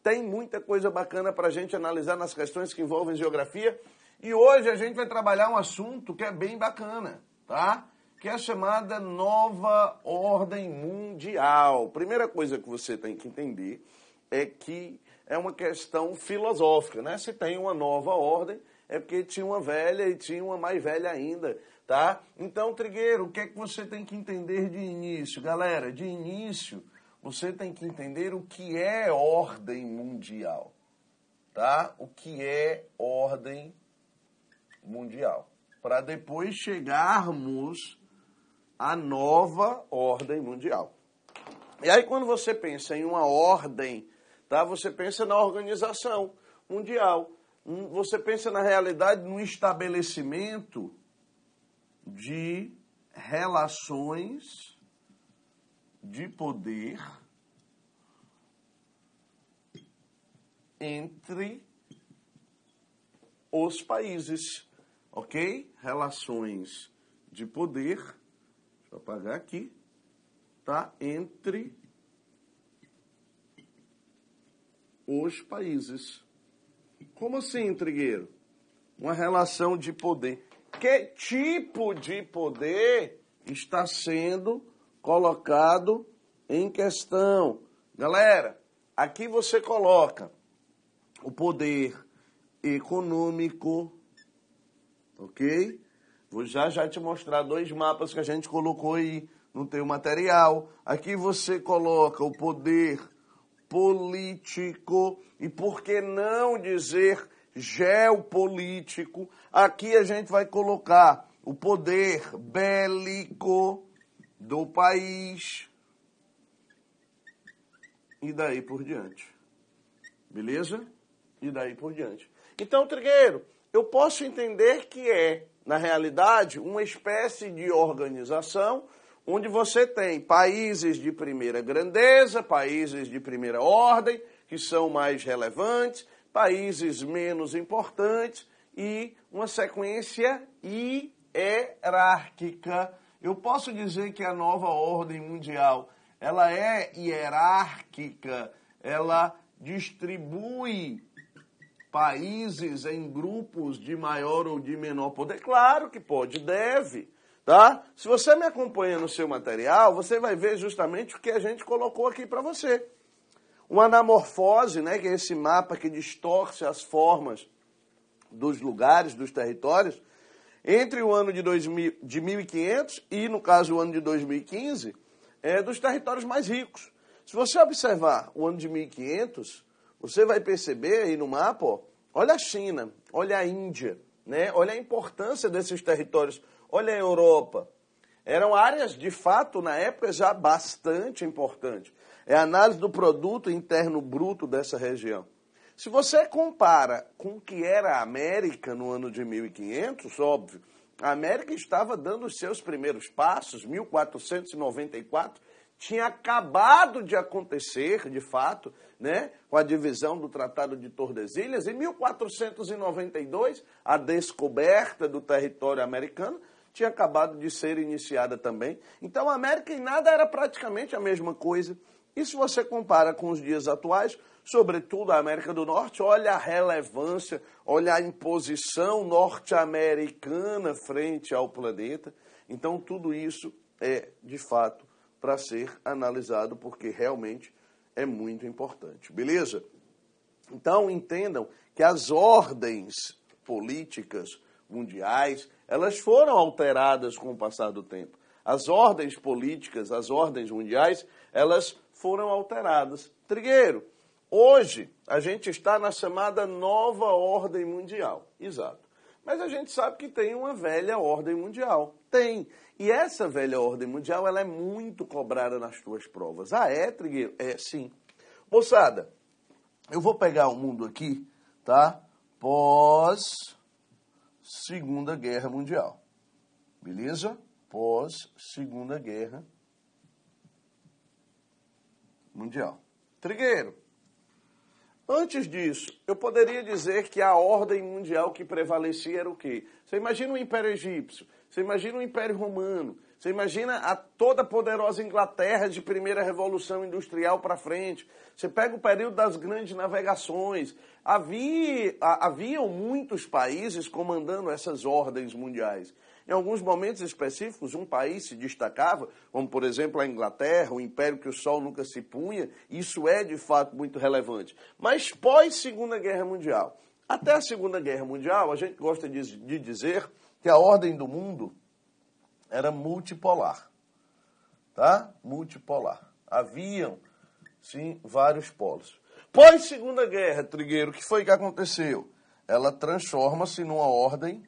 tem muita coisa bacana para a gente analisar nas questões que envolvem geografia. E hoje a gente vai trabalhar um assunto que é bem bacana, tá? Que é a chamada nova ordem mundial. Primeira coisa que você tem que entender é que é uma questão filosófica, né? Se tem uma nova ordem, é porque tinha uma velha e tinha uma mais velha ainda, tá? Então, Trigueiro, o que é que você tem que entender de início? Galera, de início, você tem que entender o que é ordem mundial, tá? O que é ordem mundial. Para depois chegarmos à nova ordem mundial. E aí, quando você pensa em uma ordem, tá? Você pensa na organização mundial. Você pensa, na realidade, no estabelecimento de relações de poder entre os países, ok? Relações de poder, deixa eu apagar aqui, tá? Entre os países. Como assim, Trigueiro? Uma relação de poder. Que tipo de poder está sendo colocado em questão? Galera, aqui você coloca o poder econômico, ok? Vou já te mostrar 2 mapas que a gente colocou aí no teu material. Aqui você coloca o poder político e, por que não dizer, geopolítico. Aqui a gente vai colocar o poder bélico do país e daí por diante. Beleza? E daí por diante. Então, Trigueiro, eu posso entender que é, na realidade, uma espécie de organização onde você tem países de primeira grandeza, países de primeira ordem, que são mais relevantes, países menos importantes e uma sequência hierárquica. Eu posso dizer que a nova ordem mundial, ela é hierárquica, ela distribui países em grupos de maior ou de menor poder? Claro que pode, deve. Tá? Se você me acompanha no seu material, você vai ver justamente o que a gente colocou aqui para você. Uma anamorfose, né, que é esse mapa que distorce as formas dos lugares, dos territórios, entre o ano de 1500 e, no caso, o ano de 2015, dos territórios mais ricos. Se você observar o ano de 1500, você vai perceber aí no mapa, ó, olha a China, olha a Índia, né, olha a importância desses territórios. Olha a Europa. Eram áreas, de fato, na época, já bastante importantes. É a análise do produto interno bruto dessa região. Se você compara com o que era a América no ano de 1500, óbvio, a América estava dando os seus primeiros passos, 1494, tinha acabado de acontecer, de fato, né, com a divisão do Tratado de Tordesilhas. Em 1492, a descoberta do território americano tinha acabado de ser iniciada também. Então, a América em nada era praticamente a mesma coisa. E se você compara com os dias atuais, sobretudo a América do Norte, olha a relevância, olha a imposição norte-americana frente ao planeta. Então, tudo isso é, de fato, para ser analisado, porque realmente é muito importante. Beleza? Então, entendam que as ordens políticas mundiais, elas foram alteradas com o passar do tempo. As ordens políticas, as ordens mundiais, elas foram alteradas. Trigueiro, hoje a gente está na chamada nova ordem mundial. Exato. Mas a gente sabe que tem uma velha ordem mundial. Tem. E essa velha ordem mundial, ela é muito cobrada nas tuas provas. Ah, é, Trigueiro? É, sim. Moçada, eu vou pegar o mundo aqui, tá? Pós-Segunda Guerra Mundial. Beleza? Pós-Segunda Guerra Mundial. Trigueiro, antes disso, eu poderia dizer que a ordem mundial que prevalecia era o quê? Você imagina o Império Egípcio. Você imagina o Império Romano. Você imagina a toda a poderosa Inglaterra de primeira Revolução Industrial para frente. Você pega o período das grandes navegações. Haviam muitos países comandando essas ordens mundiais. Em alguns momentos específicos, um país se destacava, como, por exemplo, a Inglaterra, o império que o sol nunca se punha. Isso é, de fato, muito relevante. Mas pós-Segunda Guerra Mundial, até a Segunda Guerra Mundial, a gente gosta de dizer que a ordem do mundo era multipolar, tá? Multipolar. Haviam, sim, vários polos. Pós-Segunda Guerra, Trigueiro, o que foi que aconteceu? Ela transforma-se numa ordem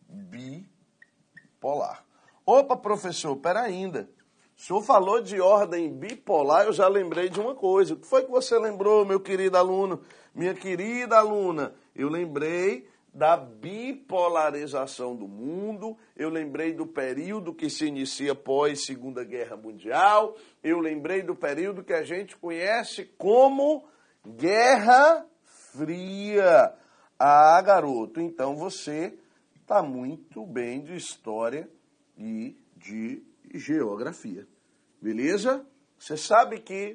bipolar. Opa, professor, pera ainda. O senhor falou de ordem bipolar, eu já lembrei de uma coisa. O que foi que você lembrou, meu querido aluno? Minha querida aluna, eu lembrei da bipolarização do mundo, eu lembrei do período que se inicia pós Segunda Guerra Mundial, eu lembrei do período que a gente conhece como Guerra Fria. Ah, garoto, então você está muito bem de história e de geografia, beleza? Você sabe que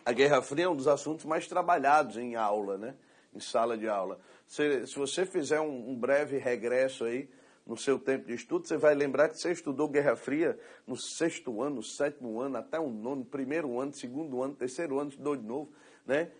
a Guerra Fria é um dos assuntos mais trabalhados em aula, né? Em sala de aula. Se você fizer um breve regresso aí no seu tempo de estudo, você vai lembrar que você estudou Guerra Fria no 6º ano, no 7º ano, até o 9º, 1º ano, 2º ano, 3º ano, estudou de novo, né?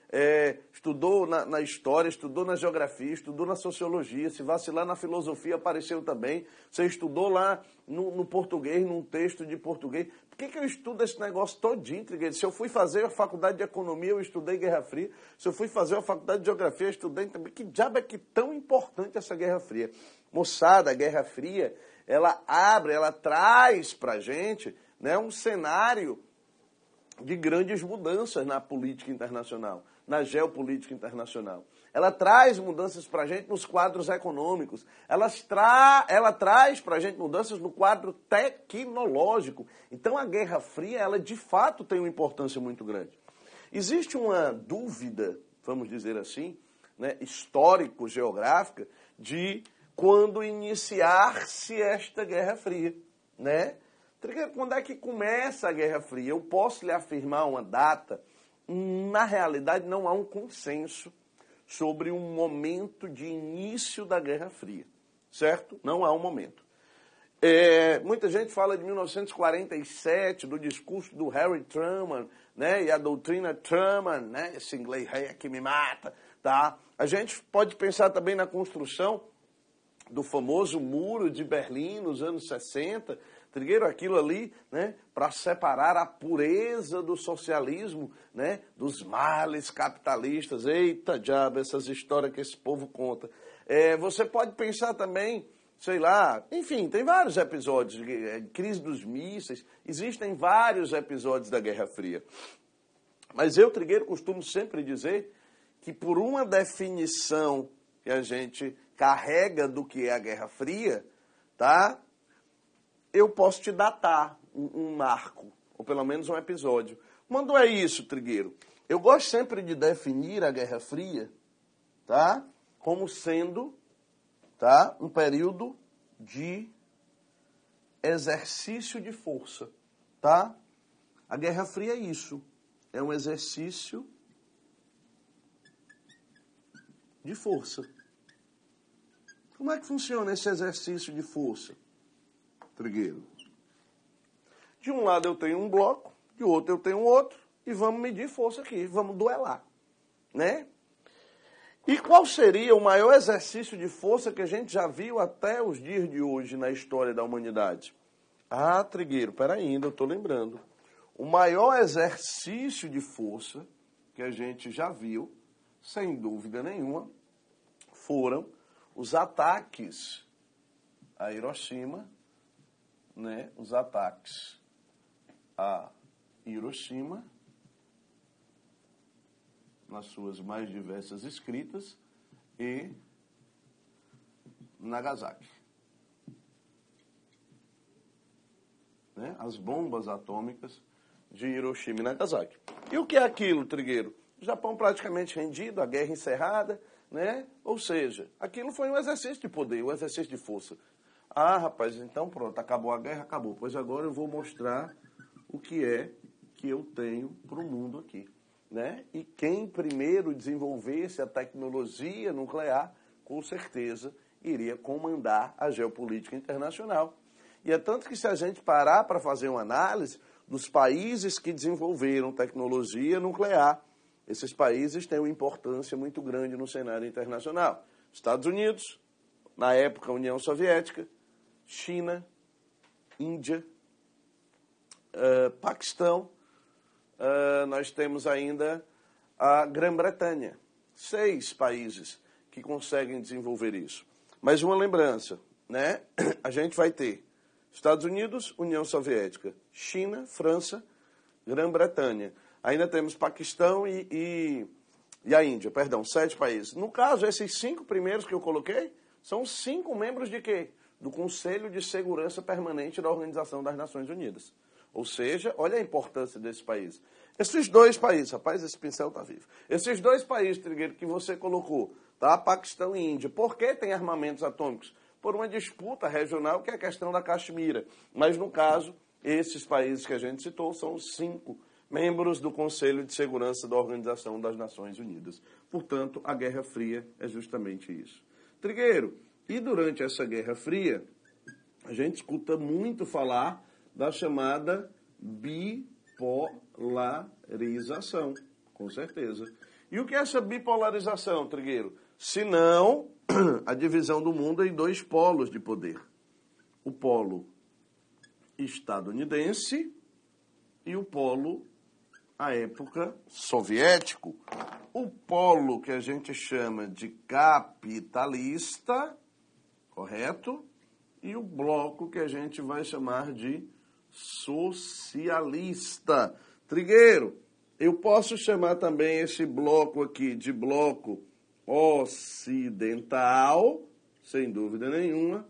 Estudou na história, estudou na geografia, estudou na sociologia, se vacilar na filosofia apareceu também. Você estudou lá no português, num texto de português. Por que eu estudo esse negócio todinho, Trigueiro? Se eu fui fazer a faculdade de economia, eu estudei Guerra Fria. Se eu fui fazer a faculdade de geografia, eu estudei também. Que diabo é que tão importante essa Guerra Fria? Moçada, a Guerra Fria, ela traz pra gente, né, um cenário de grandes mudanças na política internacional, na geopolítica internacional. Ela traz mudanças para a gente nos quadros econômicos. Ela traz para a gente mudanças no quadro tecnológico. Então, a Guerra Fria, ela de fato tem uma importância muito grande. Existe uma dúvida, vamos dizer assim, né, histórico-geográfica, de quando iniciar-se esta Guerra Fria, né? Quando é que começa a Guerra Fria? Eu posso lhe afirmar uma data. Na realidade, não há um consenso sobre um momento de início da Guerra Fria, certo? Não há um momento. Muita gente fala de 1947, do discurso do Harry Truman, né? E a doutrina Truman, né? Esse inglês aí é que me mata, tá? A gente pode pensar também na construção do famoso Muro de Berlim nos anos 60, Trigueiro, aquilo ali, né, para separar a pureza do socialismo, né, dos males capitalistas. Eita, diabo, essas histórias que esse povo conta. Você pode pensar também, sei lá, enfim, tem vários episódios, crise dos mísseis, existem vários episódios da Guerra Fria. Mas eu, Trigueiro, costumo sempre dizer que por uma definição que a gente carrega do que é a Guerra Fria, tá? Eu posso te datar um marco, ou pelo menos um episódio. Quando é isso, Trigueiro? Eu gosto sempre de definir a Guerra Fria, tá? Como sendo, tá, um período de exercício de força, tá? A Guerra Fria é isso, é um exercício de força. Como é que funciona esse exercício de força, Trigueiro? De um lado eu tenho um bloco, de outro eu tenho outro, e vamos medir força aqui, vamos duelar, né? E qual seria o maior exercício de força que a gente já viu até os dias de hoje na história da humanidade? Ah, Trigueiro, peraí, ainda eu estou lembrando. O maior exercício de força que a gente já viu, sem dúvida nenhuma, foram os ataques a Hiroshima, né? Os ataques a Hiroshima, nas suas mais diversas escritas, e Nagasaki. Né? As bombas atômicas de Hiroshima e Nagasaki. E o que é aquilo, Trigueiro? O Japão praticamente rendido, a guerra encerrada, né? Ou seja, aquilo foi um exercício de poder, um exercício de força. Ah, rapaz, então pronto, acabou a guerra, acabou. Pois agora eu vou mostrar o que é que eu tenho para o mundo aqui, né? E quem primeiro desenvolvesse a tecnologia nuclear, com certeza, iria comandar a geopolítica internacional. E é tanto que se a gente parar para fazer uma análise dos países que desenvolveram tecnologia nuclear, esses países têm uma importância muito grande no cenário internacional. Estados Unidos, na época União Soviética, China, Índia, Paquistão, nós temos ainda a Grã-Bretanha. 6 países que conseguem desenvolver isso. Mas uma lembrança, né? A gente vai ter Estados Unidos, União Soviética, China, França, Grã-Bretanha. Ainda temos Paquistão e a Índia, perdão, 7 países. No caso, esses 5 primeiros que eu coloquei são 5 membros de quê? Do Conselho de Segurança Permanente da Organização das Nações Unidas. Ou seja, olha a importância desse país. Esses 2 países, rapaz, esse pincel está vivo. Esses 2 países, Trigueiro, que você colocou, tá? Paquistão e Índia. Por que tem armamentos atômicos? Por uma disputa regional, que é a questão da Caxemira. Mas, no caso, esses países que a gente citou são os 5 membros do Conselho de Segurança da Organização das Nações Unidas. Portanto, a Guerra Fria é justamente isso. Trigueiro, e durante essa Guerra Fria, a gente escuta muito falar da chamada bipolarização, com certeza. E o que é essa bipolarização, Trigueiro? Se não a divisão do mundo em 2 polos de poder. O polo estadunidense e o polo, à época, soviético. O polo que a gente chama de capitalista, correto? E o bloco que a gente vai chamar de socialista. Trigueiro, eu posso chamar também esse bloco aqui de bloco ocidental, sem dúvida nenhuma,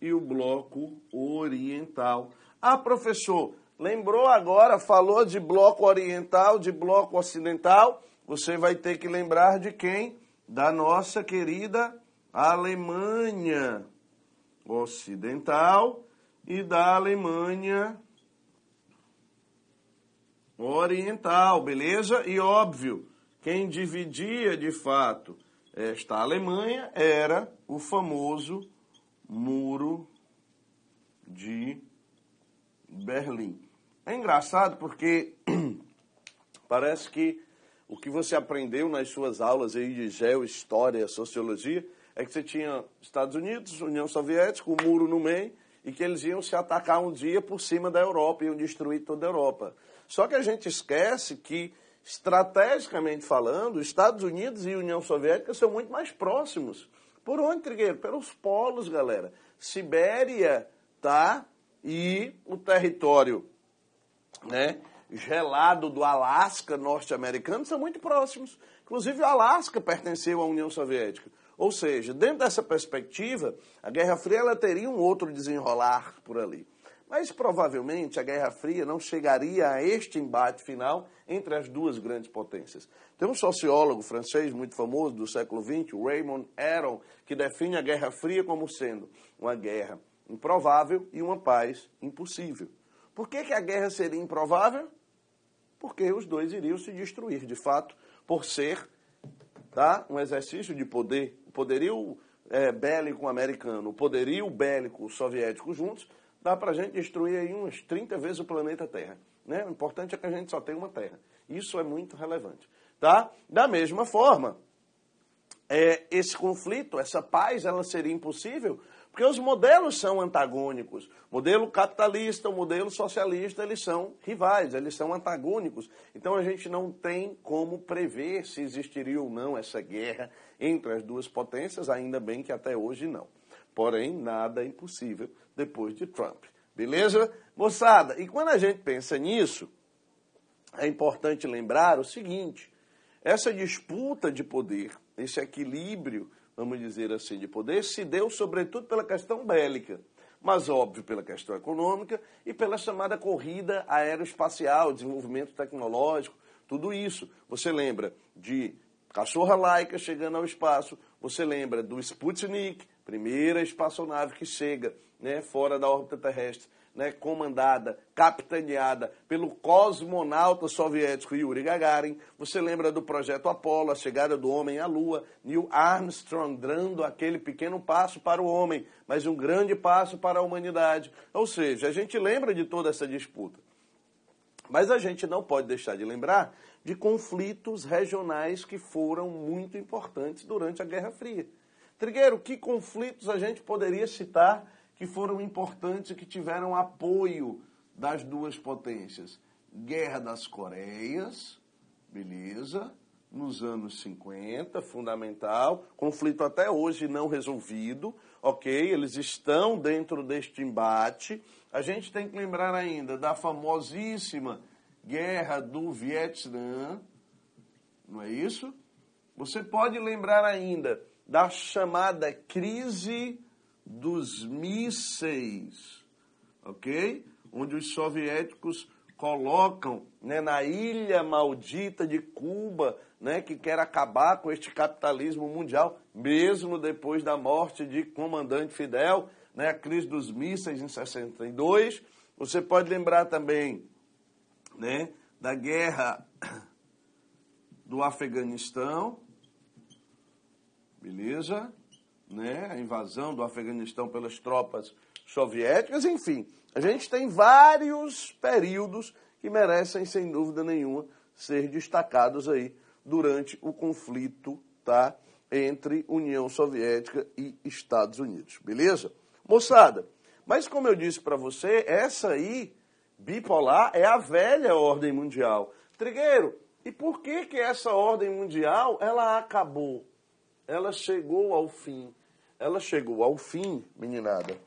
e o bloco oriental. Ah, professor, lembrou agora, falou de bloco oriental, de bloco ocidental, você vai ter que lembrar de quem? Da nossa querida Alemanha Ocidental e da Alemanha Oriental, beleza? E óbvio, quem dividia de fato esta Alemanha era o famoso Muro de Berlim. É engraçado porque parece que o que você aprendeu nas suas aulas aí de geohistória, sociologia, é que você tinha Estados Unidos, União Soviética, o muro no meio, e que eles iam se atacar um dia por cima da Europa, iam destruir toda a Europa. Só que a gente esquece que, estrategicamente falando, Estados Unidos e União Soviética são muito mais próximos. Por onde, Trigueiro? Pelos polos, galera. Sibéria, tá? E o território, né, gelado do Alasca norte-americano são muito próximos. Inclusive, o Alasca pertenceu à União Soviética. Ou seja, dentro dessa perspectiva, a Guerra Fria ela teria um outro desenrolar por ali. Mas, provavelmente, a Guerra Fria não chegaria a este embate final entre as 2 grandes potências. Tem um sociólogo francês muito famoso do século XX, o Raymond Aron, que define a Guerra Fria como sendo uma guerra improvável e uma paz impossível. Por que a guerra seria improvável? Porque os 2 iriam se destruir, de fato, por ser, tá, um exercício de poder. O poderio bélico americano, o poderio bélico soviético juntos, dá para a gente destruir aí umas 30 vezes o planeta Terra. Né? O importante é que a gente só tem uma Terra. Isso é muito relevante. Tá? Da mesma forma, esse conflito, essa paz, ela seria impossível porque os modelos são antagônicos. O modelo capitalista, o modelo socialista, eles são rivais, eles são antagônicos. Então a gente não tem como prever se existiria ou não essa guerra entre as 2 potências, ainda bem que até hoje não. Porém, nada é impossível depois de Trump. Beleza? Moçada, e quando a gente pensa nisso, é importante lembrar o seguinte: essa disputa de poder, esse equilíbrio, vamos dizer assim, de poder, se deu sobretudo pela questão bélica, mas óbvio pela questão econômica e pela chamada corrida aeroespacial, desenvolvimento tecnológico, tudo isso. Você lembra de cachorra Laika chegando ao espaço, você lembra do Sputnik, Primeira espaçonave que chega, né, fora da órbita terrestre, né, comandada, capitaneada pelo cosmonauta soviético Yuri Gagarin. Você lembra do projeto Apollo, a chegada do homem à Lua, Neil Armstrong dando aquele pequeno passo para o homem, mas um grande passo para a humanidade. Ou seja, a gente lembra de toda essa disputa. Mas a gente não pode deixar de lembrar de conflitos regionais que foram muito importantes durante a Guerra Fria. Trigueiro, que conflitos a gente poderia citar que foram importantes e que tiveram apoio das duas potências? Guerra das Coreias, beleza, nos anos 50, fundamental, conflito até hoje não resolvido, ok, eles estão dentro deste embate. A gente tem que lembrar ainda da famosíssima Guerra do Vietnã, não é isso? Você pode lembrar ainda da chamada crise dos mísseis, ok? Onde os soviéticos colocam, né, na ilha maldita de Cuba, né, que quer acabar com este capitalismo mundial, mesmo depois da morte de comandante Fidel, né, a crise dos mísseis em 62. Você pode lembrar também, né, da guerra do Afeganistão, beleza? Né, a invasão do Afeganistão pelas tropas soviéticas, enfim. A gente tem vários períodos que merecem, sem dúvida nenhuma, ser destacados aí durante o conflito, tá, entre União Soviética e Estados Unidos, beleza? Moçada, mas como eu disse para você, essa aí, bipolar, é a velha ordem mundial. Trigueiro, e por que que essa ordem mundial, ela acabou? Ela chegou ao fim. Ela chegou ao fim, meninada,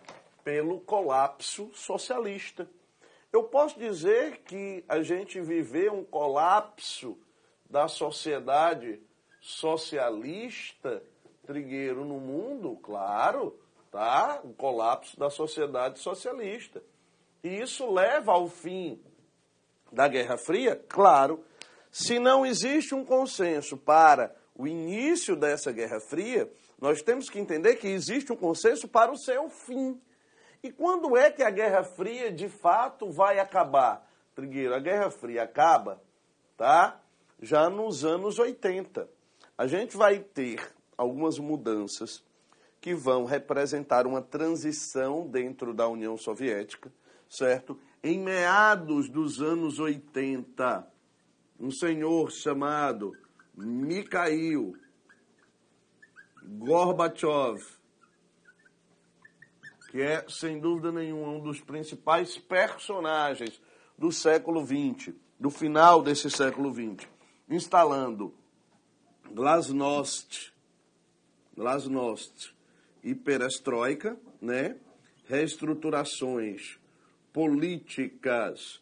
pelo colapso socialista. Eu posso dizer que a gente viveu um colapso da sociedade socialista, Trigueiro, no mundo? Claro, tá? O colapso da sociedade socialista. E isso leva ao fim da Guerra Fria? Claro. Se não existe um consenso para o início dessa Guerra Fria, nós temos que entender que existe um consenso para o seu fim. E quando é que a Guerra Fria, de fato, vai acabar? Trigueiro, a Guerra Fria acaba, tá? Já nos anos 80. A gente vai ter algumas mudanças que vão representar uma transição dentro da União Soviética, certo? Em meados dos anos 80, um senhor chamado Mikhail Gorbachev, que é, sem dúvida nenhuma, um dos principais personagens do século XX, do final desse século XX, instalando glasnost e perestroika, né? Reestruturações políticas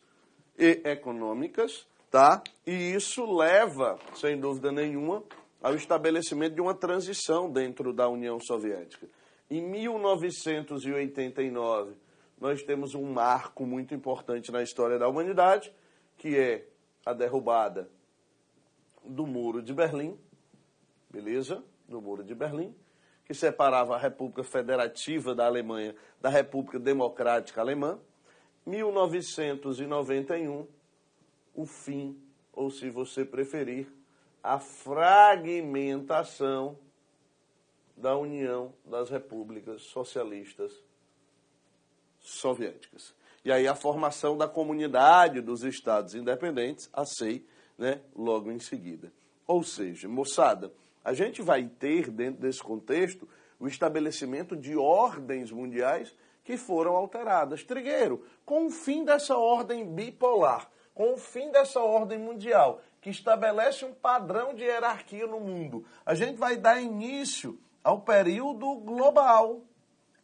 e econômicas, tá? E isso leva, sem dúvida nenhuma, ao estabelecimento de uma transição dentro da União Soviética. Em 1989, nós temos um marco muito importante na história da humanidade, que é a derrubada do Muro de Berlim, beleza? Do Muro de Berlim, que separava a República Federativa da Alemanha da República Democrática Alemã. 1991, o fim, ou se você preferir, a fragmentação da União das Repúblicas Socialistas Soviéticas. E aí a formação da Comunidade dos Estados Independentes, a CEI, né, logo em seguida. Ou seja, moçada, a gente vai ter, dentro desse contexto, o estabelecimento de ordens mundiais que foram alteradas. Trigueiro, com o fim dessa ordem bipolar, com o fim dessa ordem mundial, que estabelece um padrão de hierarquia no mundo, a gente vai dar início ao período global,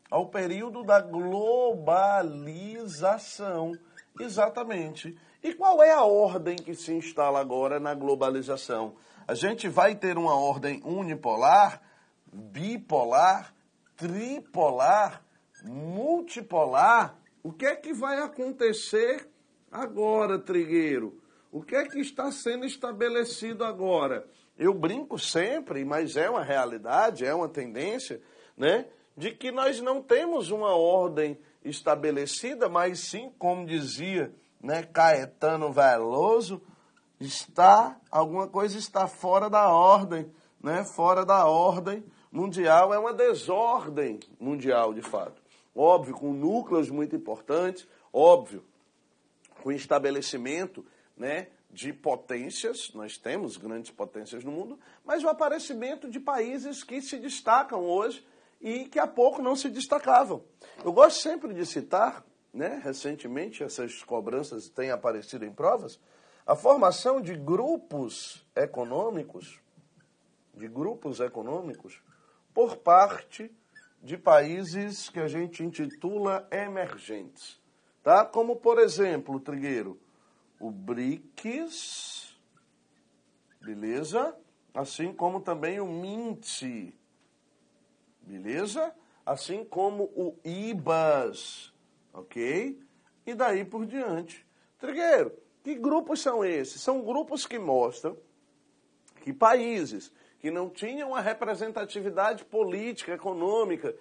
ao período da globalização. Exatamente. E qual é a ordem que se instala agora na globalização? A gente vai ter uma ordem unipolar, bipolar, tripolar, multipolar. O que é que vai acontecer agora, Trigueiro? O que é que está sendo estabelecido agora? Eu brinco sempre, mas é uma realidade, é uma tendência, né? de que nós não temos uma ordem estabelecida, mas sim, como dizia, né, Caetano Veloso, alguma coisa está fora da ordem, né? Fora da ordem mundial, é uma desordem mundial, de fato. Óbvio, com núcleos muito importantes, óbvio, com estabelecimento, né, de potências, nós temos grandes potências no mundo, mas o aparecimento de países que se destacam hoje e que há pouco não se destacavam. Eu gosto sempre de citar, né, recentemente essas cobranças têm aparecido em provas, a formação de grupos econômicos por parte de países que a gente intitula emergentes, tá? Como, por exemplo, Trigueiro, o BRICS, beleza? Assim como também o MINT, beleza? Assim como o IBAS, ok? E daí por diante. Trigueiro, que grupos são esses? São grupos que mostram que países que não tinham uma representatividade política, econômica,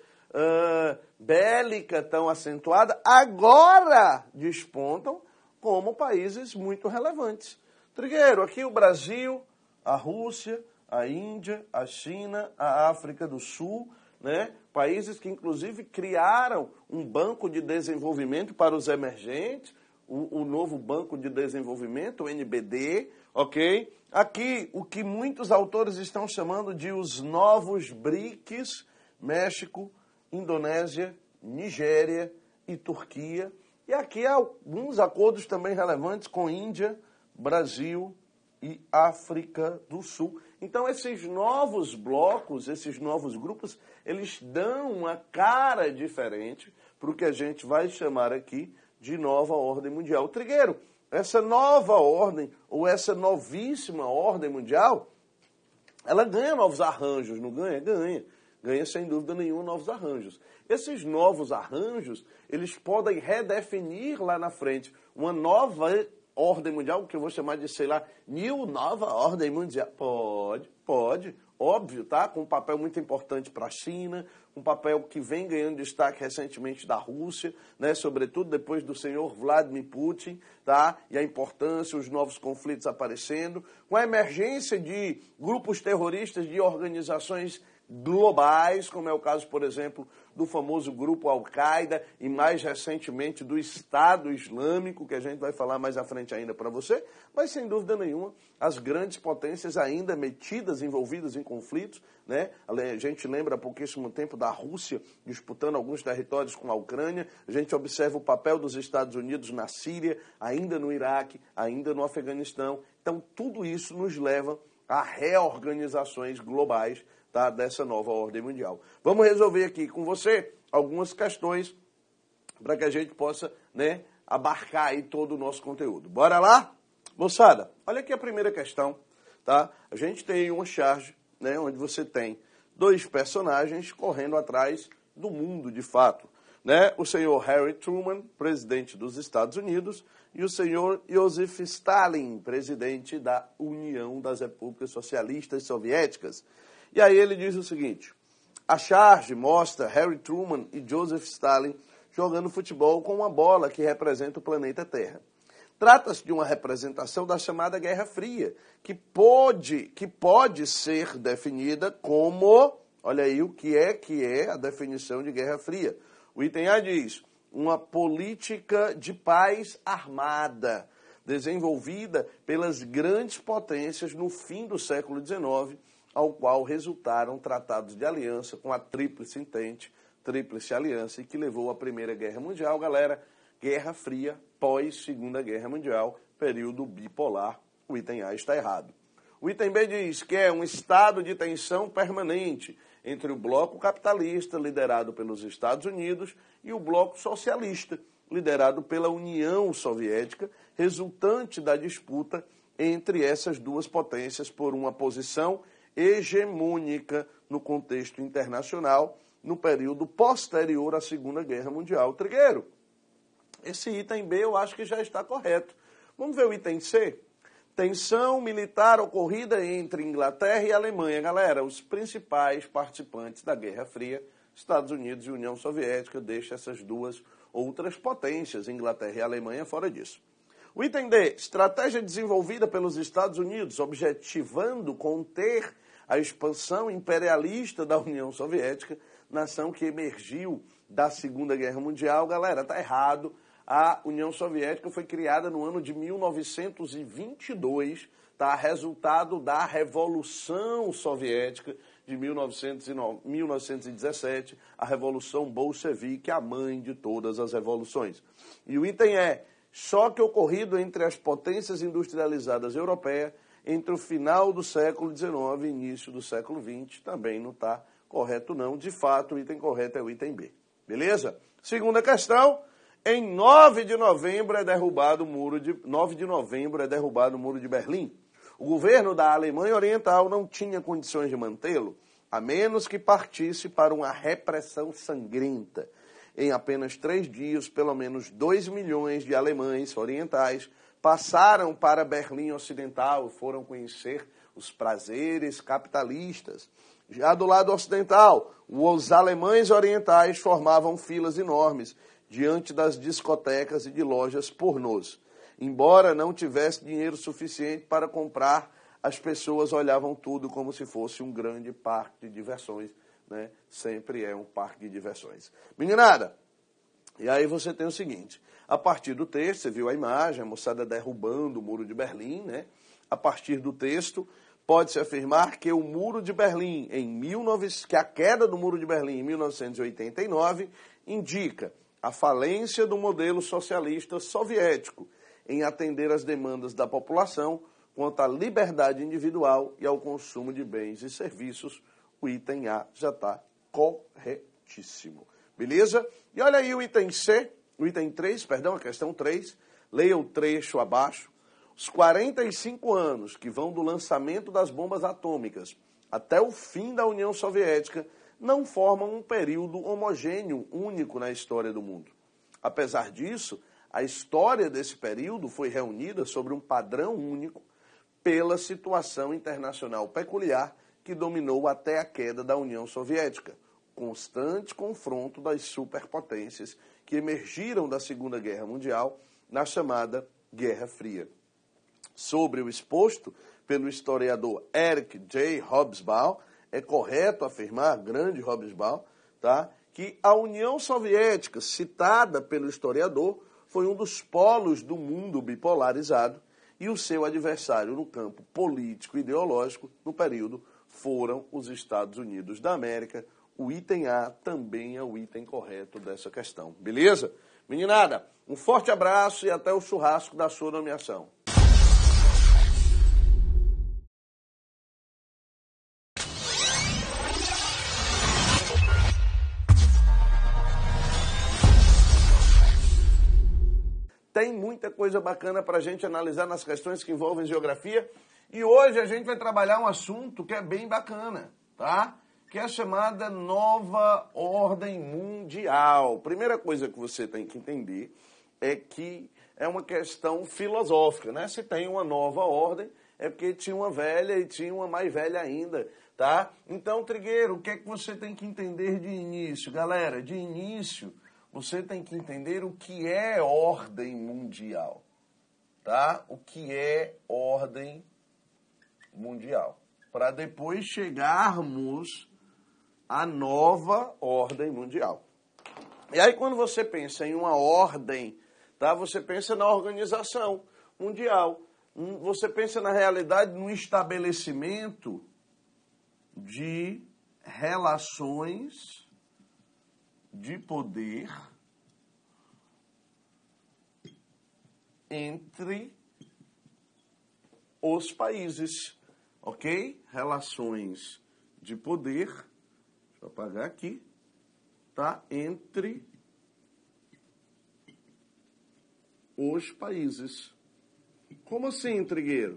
bélica tão acentuada, agora despontam como países muito relevantes. Trigueiro, aqui o Brasil, a Rússia, a Índia, a China, a África do Sul, né? Países que inclusive criaram um banco de desenvolvimento para os emergentes, o novo Banco de Desenvolvimento, o NBD, ok? Aqui, o que muitos autores estão chamando de os novos BRICS, México, Indonésia, Nigéria e Turquia. E aqui há alguns acordos também relevantes com Índia, Brasil e África do Sul. Então, esses novos blocos, esses novos grupos, eles dão uma cara diferente para o que a gente vai chamar aqui de nova ordem mundial. Trigueiro, essa nova ordem, ou essa novíssima ordem mundial, ela ganha novos arranjos, não ganha? Ganha. Ganha, sem dúvida nenhuma, novos arranjos. Esses novos arranjos, eles podem redefinir lá na frente uma nova ordem mundial, que eu vou chamar de, sei lá, nova ordem mundial. Pode, óbvio, tá? Com um papel muito importante para a China, um papel que vem ganhando destaque recentemente da Rússia, né? Sobretudo depois do senhor Vladimir Putin, tá? E a importância, os novos conflitos aparecendo, com a emergência de grupos terroristas, de organizações globais, como é o caso, por exemplo, do famoso grupo Al-Qaeda e mais recentemente do Estado Islâmico, que a gente vai falar mais à frente ainda para você, mas sem dúvida nenhuma, as grandes potências ainda metidas, envolvidas em conflitos, né? A gente lembra há pouquíssimo tempo da Rússia disputando alguns territórios com a Ucrânia, a gente observa o papel dos Estados Unidos na Síria, ainda no Iraque, ainda no Afeganistão. Então, tudo isso nos leva a reorganizações globais, tá, dessa nova ordem mundial. Vamos resolver aqui com você algumas questões para que a gente possa, né, abarcar aí todo o nosso conteúdo. Bora lá? Moçada, olha aqui a primeira questão, tá? A gente tem uma charge, né, onde você tem dois personagens correndo atrás do mundo de fato, né? O senhor Harry Truman, presidente dos Estados Unidos, e o senhor Joseph Stalin, presidente da União das Repúblicas Socialistas Soviéticas. E aí ele diz o seguinte: a charge mostra Harry Truman e Joseph Stalin jogando futebol com uma bola que representa o planeta Terra. Trata-se de uma representação da chamada Guerra Fria, que pode ser definida como, olha aí o que é a definição de Guerra Fria. O item A diz, uma política de paz armada, desenvolvida pelas grandes potências no fim do século XIX, ao qual resultaram tratados de aliança com a Tríplice Entente, Tríplice Aliança, e que levou à Primeira Guerra Mundial, galera, Guerra Fria, pós-Segunda Guerra Mundial, período bipolar. O item A está errado. O item B diz que é um estado de tensão permanente entre o bloco capitalista, liderado pelos Estados Unidos, e o bloco socialista, liderado pela União Soviética, resultante da disputa entre essas duas potências por uma posição hegemônica no contexto internacional no período posterior à Segunda Guerra Mundial. Trigueiro, esse item B eu acho que já está correto. Vamos ver o item C? Tensão militar ocorrida entre Inglaterra e Alemanha. Galera, os principais participantes da Guerra Fria Estados Unidos e União Soviética, deixa essas duas outras potências, Inglaterra e Alemanha, fora disso. O item D, estratégia desenvolvida pelos Estados Unidos, objetivando conter a expansão imperialista da União Soviética, nação que emergiu da Segunda Guerra Mundial. Galera, tá errado. A União Soviética foi criada no ano de 1922, tá? Resultado da Revolução Soviética de 1917, a Revolução Bolchevique, a mãe de todas as revoluções. E o item é choque ocorrido entre as potências industrializadas europeias entre o final do século XIX e início do século XX. Também não está correto, não. De fato, o item correto é o item B. Beleza? Segunda questão. Em 9 de novembro é derrubado o muro de Berlim. O governo da Alemanha Oriental não tinha condições de mantê-lo, a menos que partisse para uma repressão sangrenta. Em apenas 3 dias, pelo menos 2 milhões de alemães orientais passaram para Berlim Ocidental e foram conhecer os prazeres capitalistas. Já do lado ocidental, os alemães orientais formavam filas enormes diante das discotecas e de lojas pornôs. Embora não tivesse dinheiro suficiente para comprar, as pessoas olhavam tudo como se fosse um grande parque de diversões, né? Sempre é um parque de diversões. Meninada, e aí você tem o seguinte, a partir do texto, você viu a imagem, a moçada derrubando o muro de Berlim, né? A partir do texto, pode-se afirmar que o muro de Berlim, que a queda do muro de Berlim em 1989 indica a falência do modelo socialista soviético em atender às demandas da população quanto à liberdade individual e ao consumo de bens e serviços. O item A já está corretíssimo. Beleza? E olha aí o item C, o item 3, perdão, a questão 3. Leia o trecho abaixo. Os 45 anos que vão do lançamento das bombas atômicas até o fim da União Soviética não formam um período homogêneo, único na história do mundo. Apesar disso, a história desse período foi reunida sobre um padrão único pela situação internacional peculiar que dominou até a queda da União Soviética, constante confronto das superpotências que emergiram da Segunda Guerra Mundial na chamada Guerra Fria. Sobre o exposto pelo historiador Eric J. Hobsbawm, é correto afirmar, grande Hobsbawm, tá, que a União Soviética, citada pelo historiador, foi um dos polos do mundo bipolarizado e o seu adversário no campo político e ideológico no período foram os Estados Unidos da América. O item A também é o item correto dessa questão. Beleza? Meninada, um forte abraço e até o churrasco da sua nomeação. Tem muita coisa bacana para a gente analisar nas questões que envolvem geografia. E hoje a gente vai trabalhar um assunto que é bem bacana, tá? Que é a chamada nova ordem mundial. Primeira coisa que você tem que entender é que é uma questão filosófica, né? Se tem uma nova ordem, é porque tinha uma velha e tinha uma mais velha ainda, tá? Então, Trigueiro, o que é que você tem que entender de início? Galera, de início, você tem que entender o que é ordem mundial, tá? O que é ordem mundial. Para depois chegarmos à nova ordem mundial. E aí, quando você pensa em uma ordem, tá? Você pensa na organização mundial. Você pensa, na realidade, no estabelecimento de relações de poder entre os países, ok? Relações de poder, deixa eu apagar aqui, tá? Entre os países. Como assim, Trigueiro?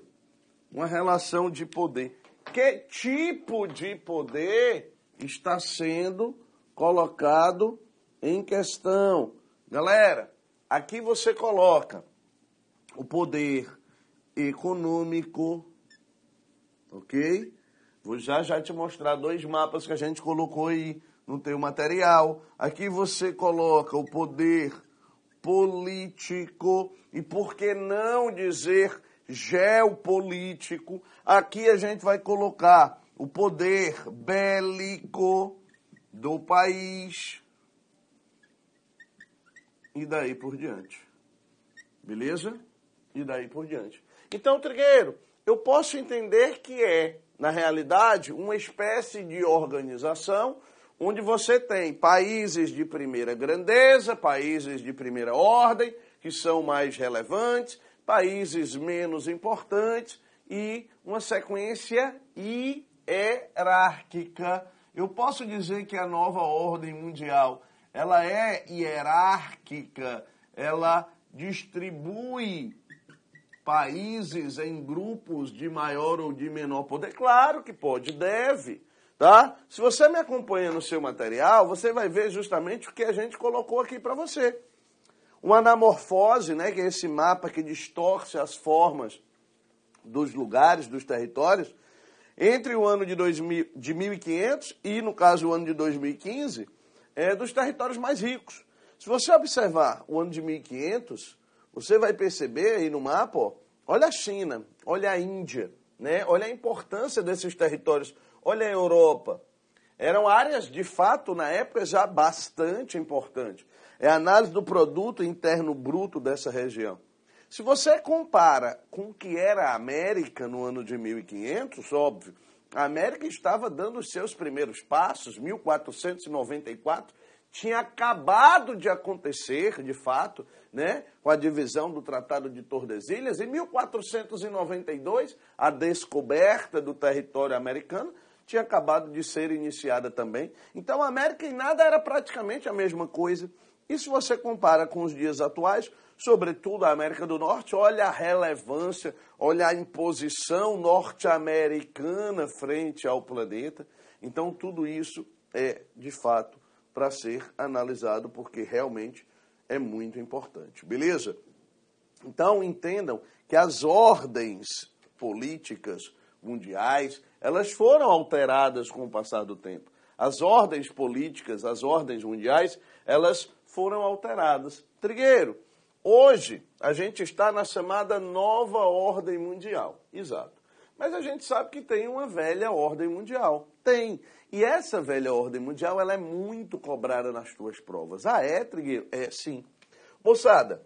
Uma relação de poder. Que tipo de poder está sendo colocado em questão? Galera, aqui você coloca o poder econômico, ok? Vou já te mostrar 2 mapas que a gente colocou aí no teu material. Aqui você coloca o poder político e por que não dizer geopolítico? Aqui a gente vai colocar o poder bélico do país e daí por diante. Beleza? E daí por diante. Então, Trigueiro, eu posso entender que é, na realidade, uma espécie de organização onde você tem países de primeira grandeza, países de primeira ordem, que são mais relevantes, países menos importantes e uma sequência hierárquica. Eu posso dizer que a nova ordem mundial, ela é hierárquica, ela distribui países em grupos de maior ou de menor poder? Claro que pode, deve, tá? Se você me acompanha no seu material, você vai ver justamente o que a gente colocou aqui para você. Uma anamorfose, né, que é esse mapa que distorce as formas dos lugares, dos territórios, entre o ano de 1500 e, no caso, o ano de 2015, dos territórios mais ricos. Se você observar o ano de 1500, você vai perceber aí no mapa, ó, olha a China, olha a Índia, né? Olha a importância desses territórios, olha a Europa. Eram áreas, de fato, na época, já bastante importantes. É a análise do produto interno bruto dessa região. Se você compara com o que era a América no ano de 1500, óbvio, a América estava dando os seus primeiros passos, 1494, tinha acabado de acontecer, de fato, né, com a divisão do Tratado de Tordesilhas. Em 1492, a descoberta do território americano tinha acabado de ser iniciada também. Então, a América em nada era praticamente a mesma coisa. E se você compara com os dias atuais, sobretudo a América do Norte, olha a relevância, olha a imposição norte-americana frente ao planeta. Então, tudo isso é, de fato, para ser analisado, porque realmente é muito importante. Beleza? Então, entendam que as ordens políticas mundiais, elas foram alteradas com o passar do tempo. As ordens políticas, as ordens mundiais, elas foram alteradas. Trigueiro, hoje a gente está na chamada nova ordem mundial. Exato. Mas a gente sabe que tem uma velha ordem mundial. Tem. E essa velha ordem mundial, ela é muito cobrada nas tuas provas. Ah, é, Trigueiro? É, sim. Moçada,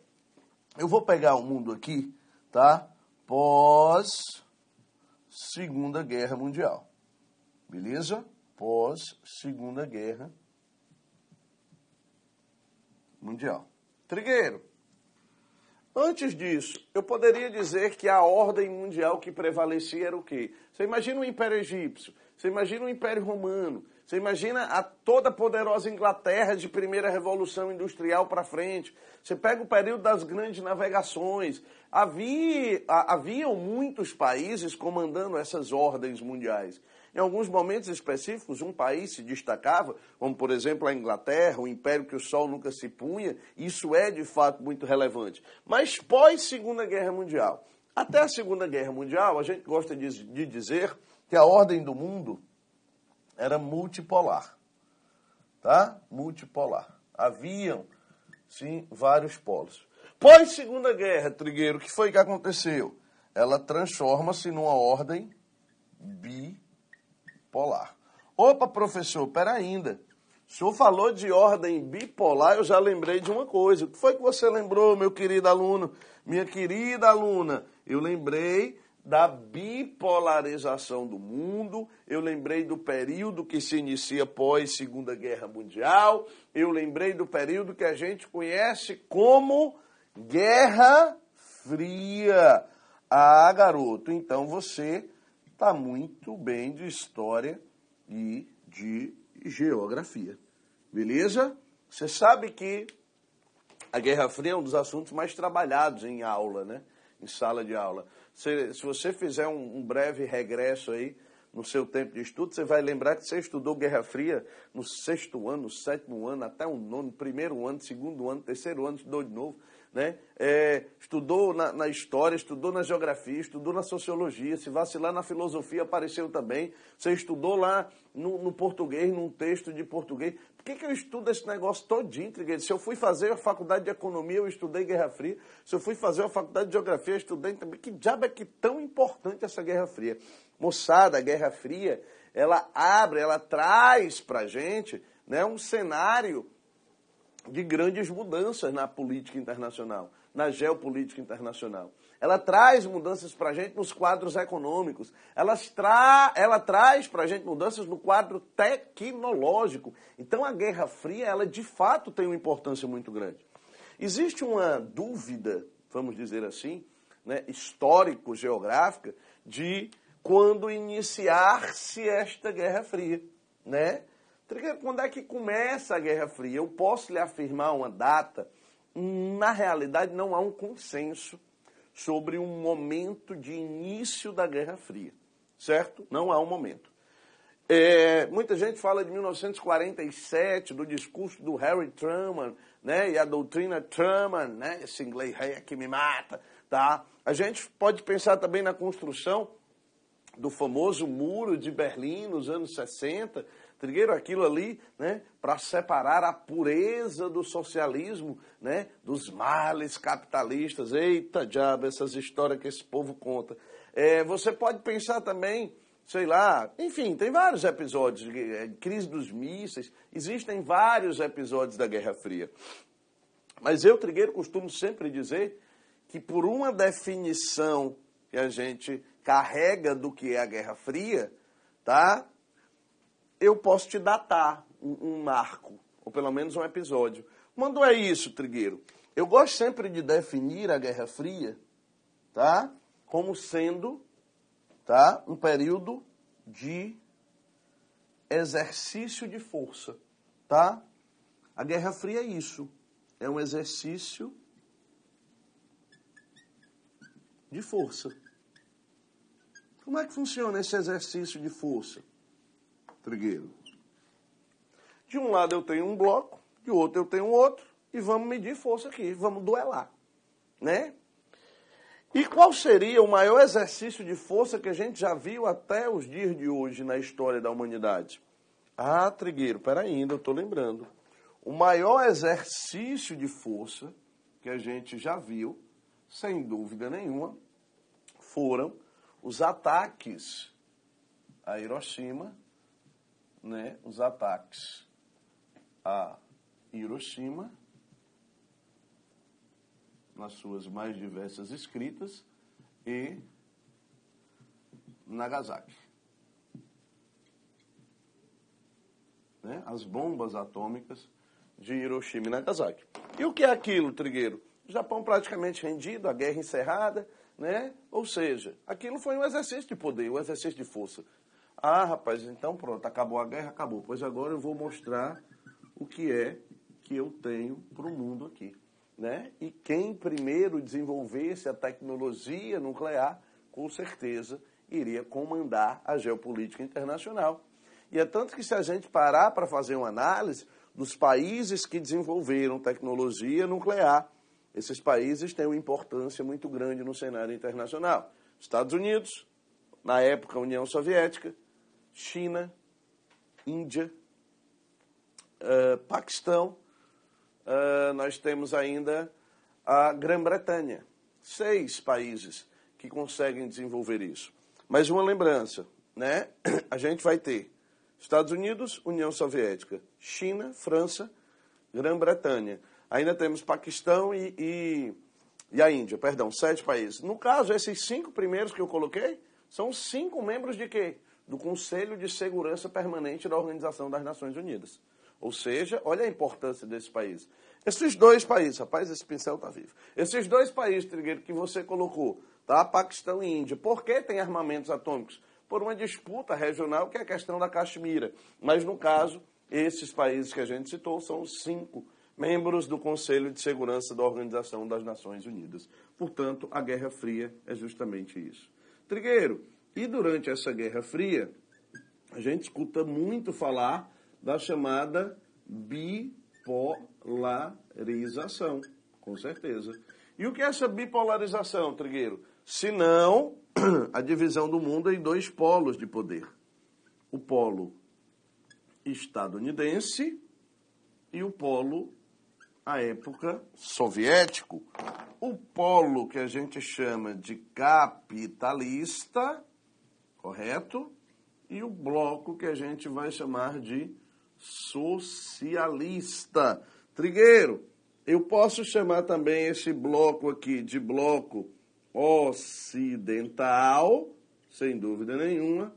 eu vou pegar o mundo aqui, tá? Pós Segunda Guerra Mundial. Beleza? Pós Segunda Guerra Mundial. Trigueiro, antes disso, eu poderia dizer que a ordem mundial que prevalecia era o quê? Você imagina o Império Egípcio, você imagina o Império Romano, você imagina a toda poderosa Inglaterra de primeira Revolução Industrial para frente, você pega o período das grandes navegações, haviam muitos países comandando essas ordens mundiais. Em alguns momentos específicos, um país se destacava, como, por exemplo, a Inglaterra, o império que o sol nunca se punha. Isso é, de fato, muito relevante. Mas pós-Segunda Guerra Mundial, até a Segunda Guerra Mundial, a gente gosta de dizer que a ordem do mundo era multipolar. Tá? Multipolar. Haviam, sim, vários polos. Pós-Segunda Guerra, Trigueiro, o que foi que aconteceu? Ela transforma-se numa ordem bipolar. Opa, professor, pera ainda. O senhor falou de ordem bipolar, eu já lembrei de uma coisa. O que foi que você lembrou, meu querido aluno? Minha querida aluna, eu lembrei da bipolarização do mundo, eu lembrei do período que se inicia após Segunda Guerra Mundial, eu lembrei do período que a gente conhece como Guerra Fria. Ah, garoto, então você está muito bem de história e de geografia. Beleza? Você sabe que a Guerra Fria é um dos assuntos mais trabalhados em aula, né? Em sala de aula. Se você fizer um breve regresso aí no seu tempo de estudo, você vai lembrar que você estudou Guerra Fria no 6º ano, no 7º ano, até o 9º, primeiro ano, segundo ano, terceiro ano, estudou de novo. né? Estudou na história, estudou na geografia, estudou na sociologia, se vacilar na filosofia apareceu também. Você estudou lá no português, num texto de português. Por que eu estudo esse negócio todinho, Trigueiro? Se eu fui fazer a faculdade de economia, eu estudei Guerra Fria. Se eu fui fazer a faculdade de geografia, eu estudei também. Que diabo é que tão importante essa Guerra Fria? Moçada, a Guerra Fria, ela abre, ela traz pra gente, né, um cenário de grandes mudanças na política internacional, na geopolítica internacional. Ela traz mudanças para a gente nos quadros econômicos. Ela traz para a gente mudanças no quadro tecnológico. Então, a Guerra Fria, ela de fato tem uma importância muito grande. Existe uma dúvida, vamos dizer assim, né, histórico-geográfica, de quando iniciar-se esta Guerra Fria, né? Quando é que começa a Guerra Fria? Eu posso lhe afirmar uma data. Na realidade, não há um consenso sobre um momento de início da Guerra Fria, certo? Não há um momento. Muita gente fala de 1947, do discurso do Harry Truman, né? E a doutrina Truman, né? Esse inglês é que me mata, tá? A gente pode pensar também na construção do famoso Muro de Berlim nos anos 60, Trigueiro, aquilo ali, né, para separar a pureza do socialismo, né, dos males capitalistas. Eita diabo, essas histórias que esse povo conta. Você pode pensar também, sei lá, enfim, tem vários episódios de crise dos mísseis, existem vários episódios da Guerra Fria. Mas eu, Trigueiro, costumo sempre dizer que por uma definição que a gente carrega do que é a Guerra Fria, tá? Eu posso te datar um marco, ou pelo menos um episódio. Quando é isso, Trigueiro? Eu gosto sempre de definir a Guerra Fria, tá? Como sendo, tá, um período de exercício de força, tá? A Guerra Fria é isso, é um exercício de força. Como é que funciona esse exercício de força, Trigueiro? De um lado eu tenho um bloco, de outro eu tenho outro, e vamos medir força aqui, vamos duelar, né? E qual seria o maior exercício de força que a gente já viu até os dias de hoje na história da humanidade? Ah, Trigueiro, peraí, ainda eu estou lembrando. O maior exercício de força que a gente já viu, sem dúvida nenhuma, foram os ataques a Hiroshima, né? Os ataques a Hiroshima, nas suas mais diversas escritas, e Nagasaki. Né? As bombas atômicas de Hiroshima e Nagasaki. E o que é aquilo, Trigueiro? O Japão praticamente rendido, a guerra encerrada, né? Ou seja, aquilo foi um exercício de poder, um exercício de força. Ah, rapaz, então pronto, acabou a guerra, acabou. Pois agora eu vou mostrar o que é que eu tenho para o mundo aqui, né? E quem primeiro desenvolvesse a tecnologia nuclear, com certeza, iria comandar a geopolítica internacional. E é tanto que se a gente parar para fazer uma análise dos países que desenvolveram tecnologia nuclear, esses países têm uma importância muito grande no cenário internacional. Estados Unidos, na época União Soviética, China, Índia, Paquistão, nós temos ainda a Grã-Bretanha. 6 países que conseguem desenvolver isso. Mas uma lembrança, né? A gente vai ter Estados Unidos, União Soviética, China, França, Grã-Bretanha. Ainda temos Paquistão e a Índia, perdão, 7 países. No caso, esses 5 primeiros que eu coloquei são 5 membros de quê? Do Conselho de Segurança Permanente da Organização das Nações Unidas. Ou seja, olha a importância desse país. Esses 2 países, rapaz, esse pincel está vivo. Esses 2 países, Trigueiro, que você colocou, tá? Paquistão e Índia. Por que tem armamentos atômicos? Por uma disputa regional, que é a questão da Caxemira. Mas, no caso, esses países que a gente citou são os 5 membros do Conselho de Segurança da Organização das Nações Unidas. Portanto, a Guerra Fria é justamente isso. Trigueiro, e durante essa Guerra Fria, a gente escuta muito falar da chamada bipolarização, Com certeza. E o que é essa bipolarização, Trigueiro? Se não a divisão do mundo em dois polos de poder. O polo estadunidense e o polo, à época, soviético. O polo que a gente chama de capitalista, correto? E o bloco que a gente vai chamar de socialista. Trigueiro, eu posso chamar também esse bloco aqui de bloco ocidental, sem dúvida nenhuma,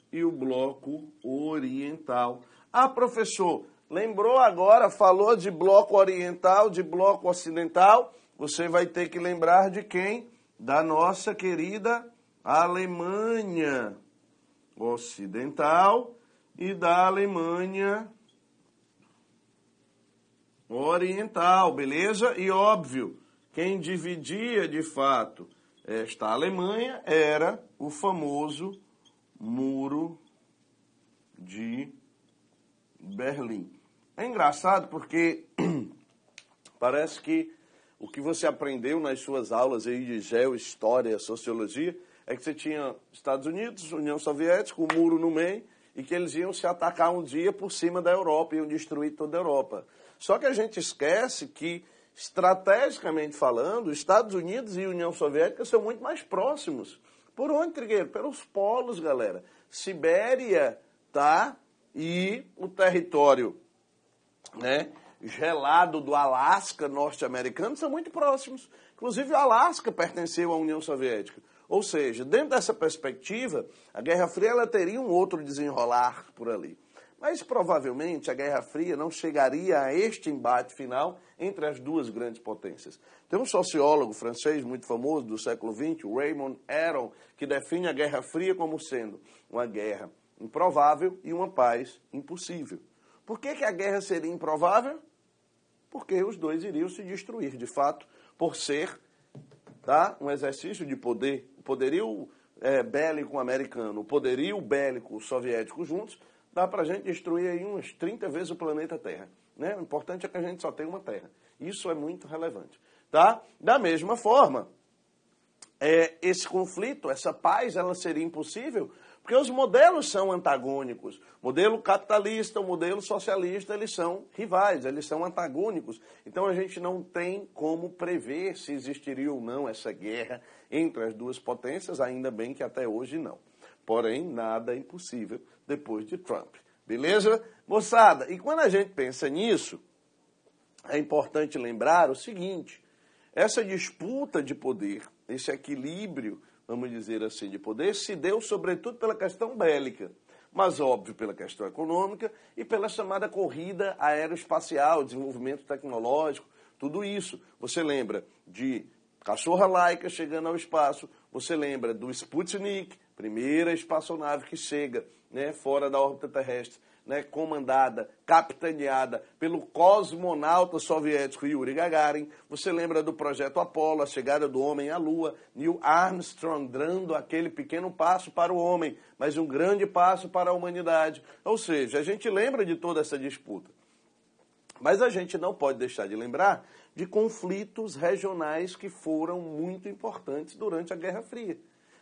e o bloco oriental. Ah, professor, lembrou agora, falou de bloco oriental, de bloco ocidental, você vai ter que lembrar de quem? Da nossa querida Alemanha Ocidental e da Alemanha Oriental, beleza? E óbvio, quem dividia de fato esta Alemanha era o famoso Muro de Berlim. É engraçado porque parece que o que você aprendeu nas suas aulas aí de geohistória, sociologia, é que você tinha Estados Unidos, União Soviética, o muro no meio, e que eles iam se atacar um dia por cima da Europa, iam destruir toda a Europa. Só que a gente esquece que, estrategicamente falando, Estados Unidos e União Soviética são muito mais próximos. Por onde, Trigueiro? Pelos polos, galera. Sibéria, tá? E o território, né, gelado do Alasca norte-americano são muito próximos. Inclusive, o Alasca pertenceu à União Soviética. Ou seja, dentro dessa perspectiva, a Guerra Fria ela teria um outro desenrolar por ali. Mas, provavelmente, a Guerra Fria não chegaria a este embate final entre as duas grandes potências. Tem um sociólogo francês muito famoso do século XX, o Raymond Aron, que define a Guerra Fria como sendo uma guerra improvável e uma paz impossível. Por que a guerra seria improvável? Porque os dois iriam se destruir, de fato, por ser, tá, um exercício de poder. O poderio bélico americano, o poderio bélico soviético juntos, dá para a gente destruir aí umas 30 vezes o planeta Terra. Né? O importante é que a gente só tem uma Terra. Isso é muito relevante. Tá? Da mesma forma, esse conflito, essa paz, ela seria impossível porque os modelos são antagônicos. O modelo capitalista, o modelo socialista, eles são rivais, eles são antagônicos. Então a gente não tem como prever se existiria ou não essa guerra entre as duas potências, ainda bem que até hoje não. Porém, nada é impossível depois de Trump. Beleza? Moçada, e quando a gente pensa nisso, é importante lembrar o seguinte: essa disputa de poder, esse equilíbrio, vamos dizer assim, de poder, se deu sobretudo pela questão bélica, mas óbvio pela questão econômica e pela chamada corrida aeroespacial, desenvolvimento tecnológico, tudo isso. Você lembra de Cachorra Laika chegando ao espaço, você lembra do Sputnik, primeira espaçonave que chega, né, fora da órbita terrestre, né, comandada, capitaneada pelo cosmonauta soviético Yuri Gagarin. Você lembra do projeto Apollo, a chegada do homem à Lua, Neil Armstrong dando aquele pequeno passo para o homem, mas um grande passo para a humanidade. Ou seja, a gente lembra de toda essa disputa. Mas a gente não pode deixar de lembrar de conflitos regionais que foram muito importantes durante a Guerra Fria.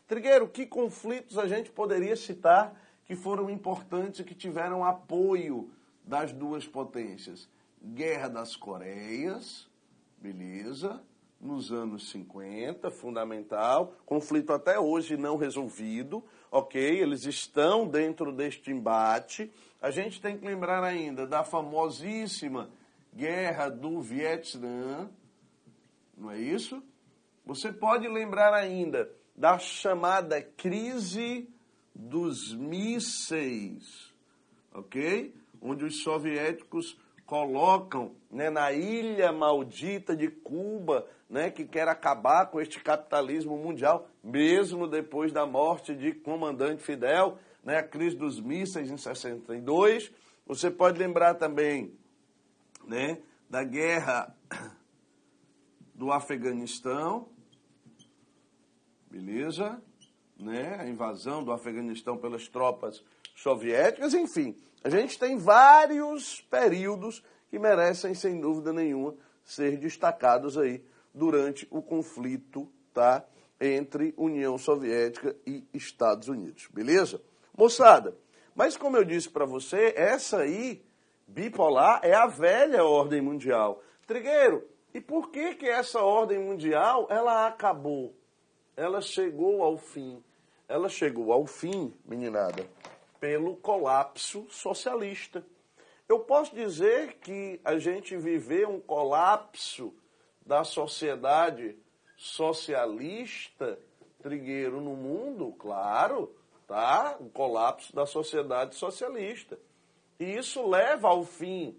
Trigueiro, que conflitos a gente poderia citar que foram importantes e que tiveram apoio das duas potências? Guerra das Coreias, beleza, nos anos 50, fundamental, conflito até hoje não resolvido, ok, eles estão dentro deste embate. A gente tem que lembrar ainda da famosíssima Guerra do Vietnã, não é isso? Você pode lembrar ainda da chamada crise dos mísseis, ok? Onde os soviéticos colocam, né, na ilha maldita de Cuba, né, que quer acabar com este capitalismo mundial, mesmo depois da morte de comandante Fidel, né, a crise dos mísseis em 62. Você pode lembrar também, né, da guerra do Afeganistão, beleza? Né, a invasão do Afeganistão pelas tropas soviéticas, enfim. A gente tem vários períodos que merecem, sem dúvida nenhuma, ser destacados aí durante o conflito, tá, entre União Soviética e Estados Unidos, beleza? Moçada, mas como eu disse para você, essa aí, bipolar, é a velha ordem mundial. Trigueiro, e por que que essa ordem mundial, ela acabou? Ela chegou ao fim. Ela chegou ao fim, meninada, pelo colapso socialista. Eu posso dizer que a gente viveu um colapso da sociedade socialista, Trigueiro, no mundo? Claro, tá? O colapso da sociedade socialista. E isso leva ao fim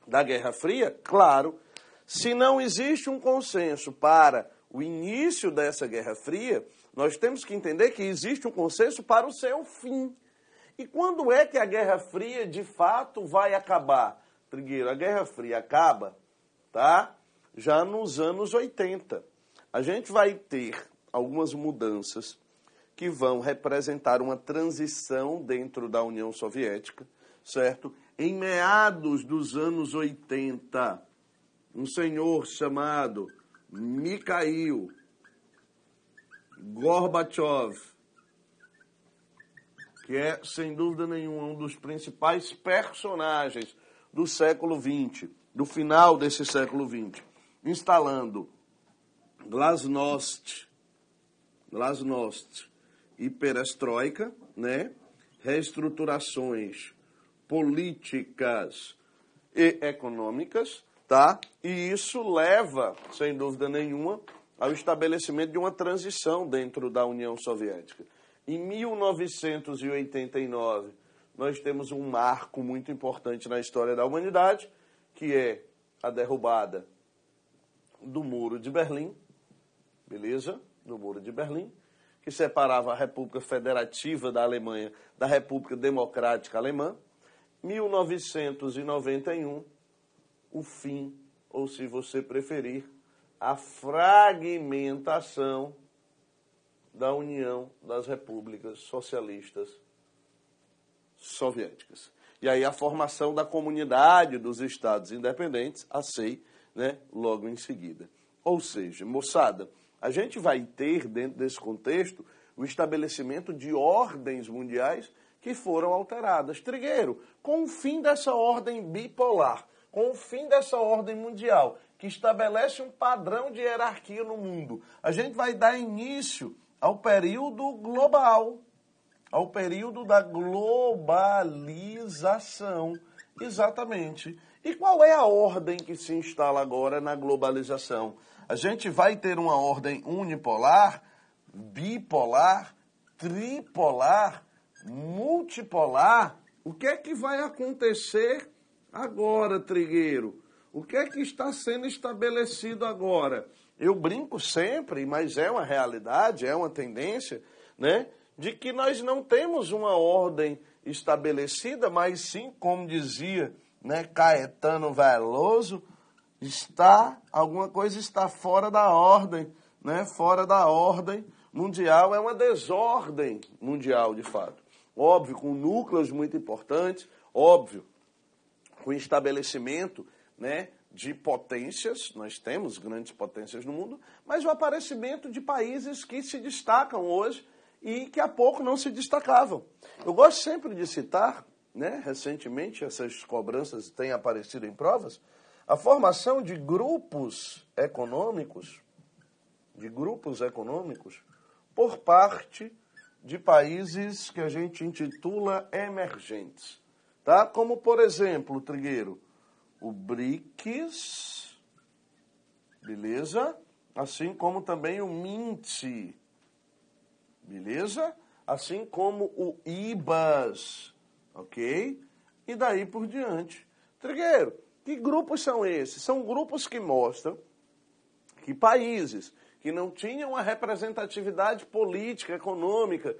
da Guerra Fria? Claro. Se não existe um consenso para o início dessa Guerra Fria, nós temos que entender que existe um consenso para o seu fim. E quando é que a Guerra Fria, de fato, vai acabar? Trigueiro, a Guerra Fria acaba, tá? Já nos anos 80. A gente vai ter algumas mudanças que vão representar uma transição dentro da União Soviética, certo? Em meados dos anos 80, um senhor chamado Mikhail Gorbachev, que é, sem dúvida nenhuma, um dos principais personagens do século XX, do final desse século XX, instalando glasnost e perestroika, né? Reestruturações políticas e econômicas, tá? E isso leva, sem dúvida nenhuma, ao estabelecimento de uma transição dentro da União Soviética. Em 1989, nós temos um marco muito importante na história da humanidade, que é a derrubada do Muro de Berlim, beleza? Do Muro de Berlim, que separava a República Federativa da Alemanha da República Democrática Alemã. 1991, o fim, ou se você preferir, a fragmentação da União das Repúblicas Socialistas Soviéticas. E aí a formação da Comunidade dos Estados Independentes, a CEI, né, logo em seguida. Ou seja, moçada, a gente vai ter, dentro desse contexto, o estabelecimento de ordens mundiais que foram alteradas. Trigueiro, com o fim dessa ordem bipolar, com o fim dessa ordem mundial, que estabelece um padrão de hierarquia no mundo, a gente vai dar início ao período global, ao período da globalização. Exatamente. E qual é a ordem que se instala agora na globalização? A gente vai ter uma ordem unipolar, bipolar, tripolar, multipolar. O que é que vai acontecer agora, Trigueiro? O que é que está sendo estabelecido agora? Eu brinco sempre, mas é uma realidade, é uma tendência, né, de que nós não temos uma ordem estabelecida, mas sim, como dizia, né, Caetano Veloso, alguma coisa está fora da ordem, né, fora da ordem mundial, é uma desordem mundial, de fato. Óbvio, com núcleos muito importantes, óbvio, com estabelecimento, né, de potências, nós temos grandes potências no mundo, mas o aparecimento de países que se destacam hoje e que há pouco não se destacavam. Eu gosto sempre de citar, né, recentemente essas cobranças têm aparecido em provas, a formação de grupos econômicos por parte de países que a gente intitula emergentes, tá? Como, por exemplo, Trigueiro, o BRICS, beleza? Assim como também o MINT, beleza? Assim como o IBAS, ok? E daí por diante. Trigueiro, que grupos são esses? São grupos que mostram que países que não tinham uma representatividade política, econômica,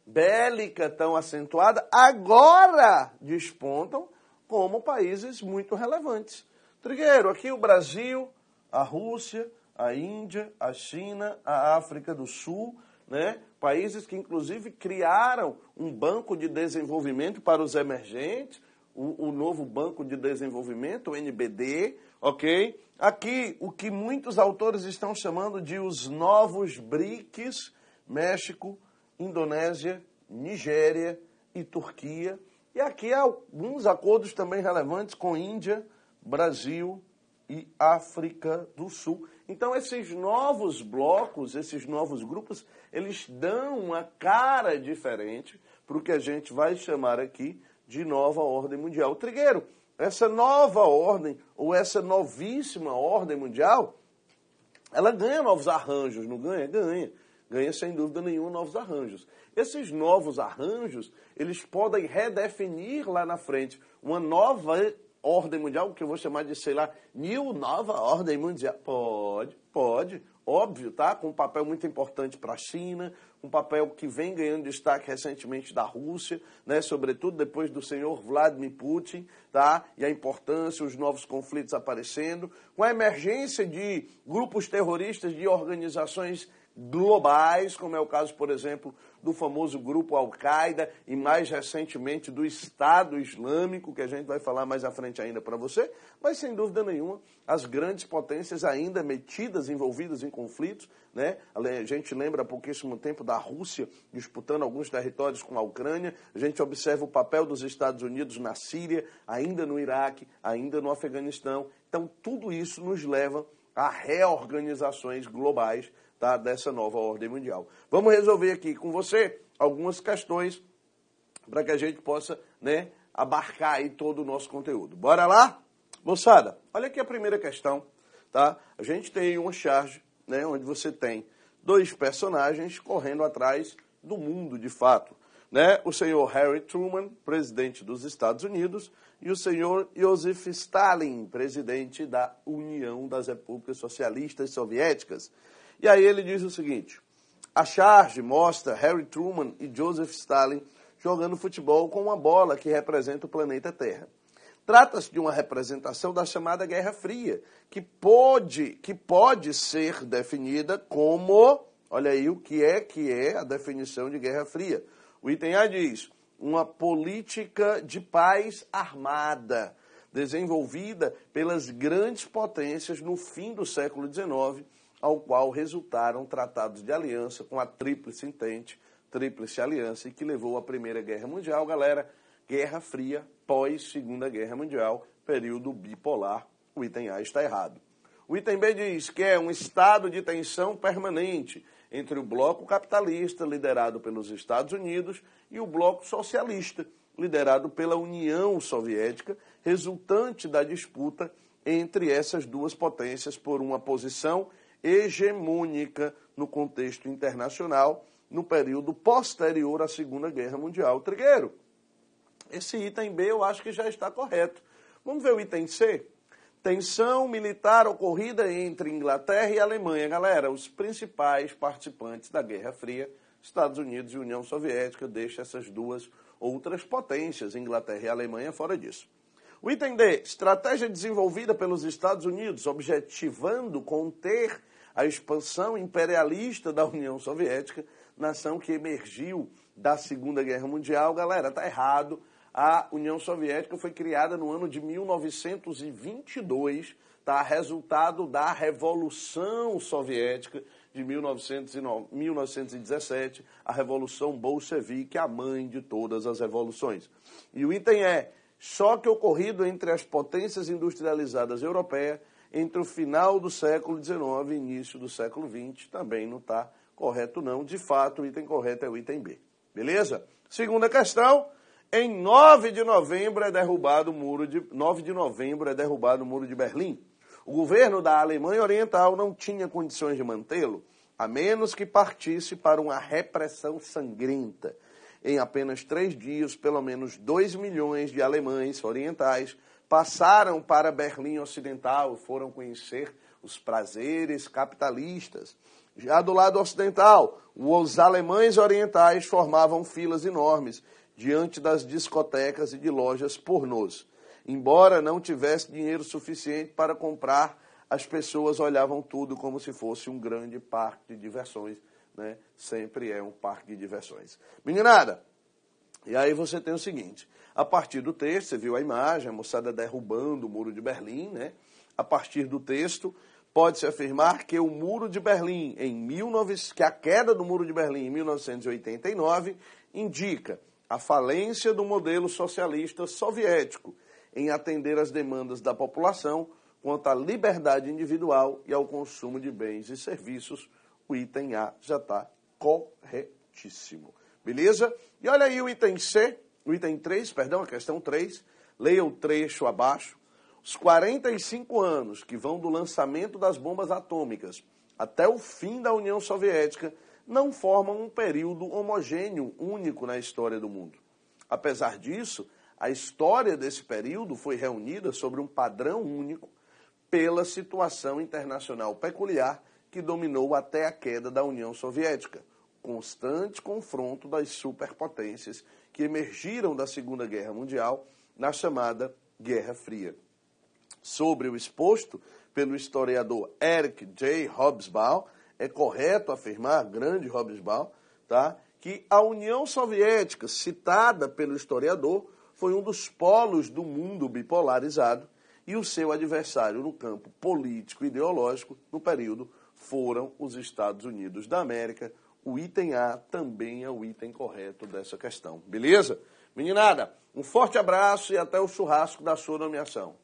bélica tão acentuada, agora despontam como países muito relevantes. Trigueiro, aqui o Brasil, a Rússia, a Índia, a China, a África do Sul, né? Países que inclusive criaram um banco de desenvolvimento para os emergentes, o novo Banco de Desenvolvimento, o NBD, ok? Aqui, o que muitos autores estão chamando de os novos BRICS, México, Indonésia, Nigéria e Turquia. E aqui há alguns acordos também relevantes com Índia, Brasil e África do Sul. Então, esses novos blocos, esses novos grupos, eles dão uma cara diferente para o que a gente vai chamar aqui de nova ordem mundial. Trigueiro, essa nova ordem, ou essa novíssima ordem mundial, ela ganha novos arranjos, não ganha? Ganha. Ganha, sem dúvida nenhuma, novos arranjos. Esses novos arranjos, eles podem redefinir lá na frente uma nova ordem mundial, que eu vou chamar de, sei lá, nova ordem mundial. Pode, óbvio, tá? Com um papel muito importante para a China, um papel que vem ganhando destaque recentemente da Rússia, né? Sobretudo depois do senhor Vladimir Putin, tá? E a importância, os novos conflitos aparecendo, com a emergência de grupos terroristas, de organizações globais, como é o caso, por exemplo, do famoso grupo Al-Qaeda e mais recentemente do Estado Islâmico, que a gente vai falar mais à frente ainda para você, mas sem dúvida nenhuma, as grandes potências ainda metidas, envolvidas em conflitos, né? A gente lembra há pouquíssimo tempo da Rússia disputando alguns territórios com a Ucrânia, a gente observa o papel dos Estados Unidos na Síria, ainda no Iraque, ainda no Afeganistão. Então, tudo isso nos leva a reorganizações globais, tá, dessa nova ordem mundial. Vamos resolver aqui com você algumas questões para que a gente possa, né, abarcar aí todo o nosso conteúdo. Bora lá? Moçada, olha aqui a primeira questão, tá? A gente tem uma charge, né, onde você tem dois personagens correndo atrás do mundo de fato, né? O senhor Harry Truman, presidente dos Estados Unidos, e o senhor Joseph Stalin, presidente da União das Repúblicas Socialistas Soviéticas. E aí ele diz o seguinte: a charge mostra Harry Truman e Joseph Stalin jogando futebol com uma bola que representa o planeta Terra. Trata-se de uma representação da chamada Guerra Fria, que pode ser definida como, olha aí o que é a definição de Guerra Fria. O item A diz: uma política de paz armada, desenvolvida pelas grandes potências no fim do século XIX, ao qual resultaram tratados de aliança com a Tríplice Entente, Tríplice Aliança, e que levou à Primeira Guerra Mundial. Galera, Guerra Fria, pós-Segunda Guerra Mundial, período bipolar. O item A está errado. O item B diz que é um estado de tensão permanente entre o bloco capitalista, liderado pelos Estados Unidos, e o bloco socialista, liderado pela União Soviética, resultante da disputa entre essas duas potências por uma posição hegemônica no contexto internacional, no período posterior à Segunda Guerra Mundial. Trigueiro, esse item B eu acho que já está correto. Vamos ver o item C? Tensão militar ocorrida entre Inglaterra e Alemanha. Galera, os principais participantes da Guerra Fria, Estados Unidos e União Soviética, deixa essas duas outras potências, Inglaterra e Alemanha, fora disso. O item D, estratégia desenvolvida pelos Estados Unidos, objetivando conter a expansão imperialista da União Soviética, nação que emergiu da Segunda Guerra Mundial. Galera, tá errado. A União Soviética foi criada no ano de 1922, tá? Resultado da Revolução Soviética de 1917, a Revolução Bolchevique, a mãe de todas as revoluções. E o item é choque ocorrido entre as potências industrializadas europeias entre o final do século XIX e início do século XX. Também não está correto, não. De fato, o item correto é o item B. Beleza? Segunda questão. Em 9 de novembro é derrubado o muro de Berlim. O governo da Alemanha Oriental não tinha condições de mantê-lo, a menos que partisse para uma repressão sangrenta. Em apenas 3 dias, pelo menos 2 milhões de alemães orientais passaram para Berlim Ocidental, foram conhecer os prazeres capitalistas. Já do lado ocidental, os alemães orientais formavam filas enormes diante das discotecas e de lojas pornôs. Embora não tivesse dinheiro suficiente para comprar, as pessoas olhavam tudo como se fosse um grande parque de diversões, né? Sempre é um parque de diversões. Meninada, e aí você tem o seguinte: a partir do texto, você viu a imagem, a moçada derrubando o muro de Berlim, né? a partir do texto, pode-se afirmar que o Muro de Berlim, que a queda do Muro de Berlim em 1989 indica a falência do modelo socialista soviético em atender às demandas da população quanto à liberdade individual e ao consumo de bens e serviços. O item A já está corretíssimo. Beleza? E olha aí o item C, o item 3, perdão, a questão 3. Leia o trecho abaixo. Os 45 anos que vão do lançamento das bombas atômicas até o fim da União Soviética não formam um período homogêneo, único na história do mundo. Apesar disso, a história desse período foi reunida sobre um padrão único pela situação internacional peculiar que dominou até a queda da União Soviética, constante confronto das superpotências que emergiram da Segunda Guerra Mundial na chamada Guerra Fria. Sobre o exposto pelo historiador Eric J. Hobsbawm, é correto afirmar, grande Hobsbawm, tá, que a União Soviética, citada pelo historiador, foi um dos polos do mundo bipolarizado e o seu adversário no campo político e ideológico no período foram os Estados Unidos da América. O item A também é o item correto dessa questão. Beleza? Meninada, um forte abraço e até o churrasco da sua nomeação.